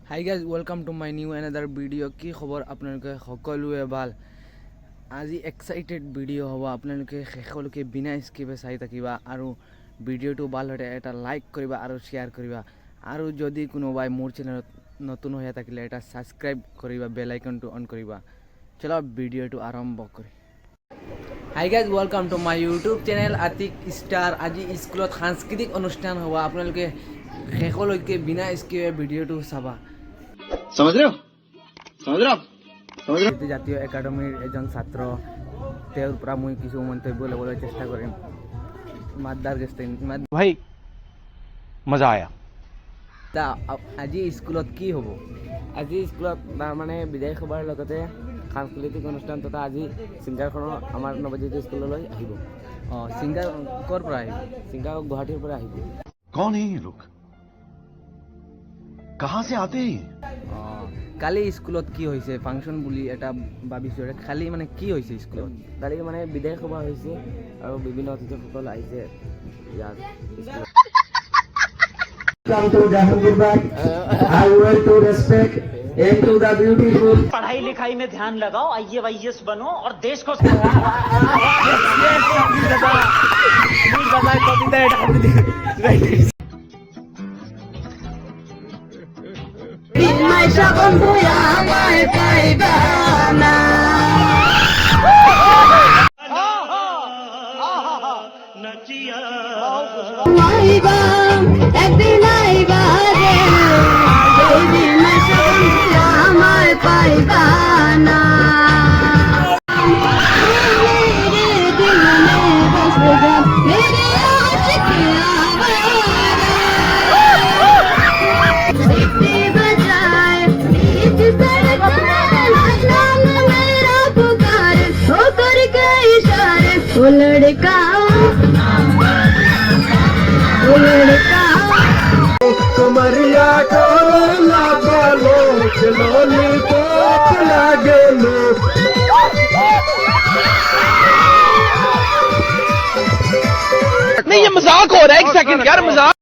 High guys, welcome to my new another ভিডিঅ'। কি খবৰ আপোনালোকে সকলোৱে? ভাল। আজি এক্সাইটেড ভিডিঅ' হ'ব, আপোনালোকে শেষলৈকে বিনা স্কিপে চাই থাকিবা আৰু ভিডিঅ'টো ভাল হ'লে এটা লাইক কৰিবা আৰু শ্বেয়াৰ কৰিবা আৰু যদি কোনোবাই মোৰ চেনেলত নতুন হৈ থাকিলে এটা ছাবস্ক্ৰাইব কৰিবা, বেল আইকনটো অন কৰিবা। চলো ভিডিঅ'টো আৰম্ভ কৰি। Hi guys, welcome to my YouTube channel Atik star. আজি স্কুলত সাংস্কৃতিক অনুষ্ঠান হ'ব, আপোনালোকে শেষলৈকে বিনা স্কিপে ভিডিঅ'টো চাবা। জাতীয় একাডেমিৰ এজন ছাত্ৰ, তেওঁৰ পৰা মই কিছু মন্তব্য ল'বলৈ চেষ্টা কৰিম। মাদ্দাৰ গেষ্টিন ভাই মজা আয়া। আজি স্কুলত কি হ'ব? আজি স্কুলত মানে বিদায় সভাৰ লগতে সাংস্কৃতিক অনুষ্ঠান তথা আজি ছিংগাৰখনো আমাৰ নৱজ্যোতি স্কুললৈ আহিব। ছিংগাৰ ক'ৰ পৰা আহিব? ছিংগাৰ গুৱাহাটীৰ পৰা আহিব। कौन है ये लोग? कहाँ से आते हैं? কালি স্কুলত কি হৈছে ফাংচন বুলি এটা ভাবিছোঁ, খালি মানে কি হৈছে স্কুলত? কালি মানে বিদায় সভা হৈছে আৰু বিভিন্ন অতিথিসকল আহিছে ইয়াত স্কুলত। Come to Jahangirbaग. I want to respect and to the beautiful. पढ़ाई लिखाई में ध्यान लगाओ, IAS बनो और देश को कमरिया को लागलो चलोनी को लागलो। नहीं, ये मजाक हो रहा है। एक सेकंड यार, मजाक।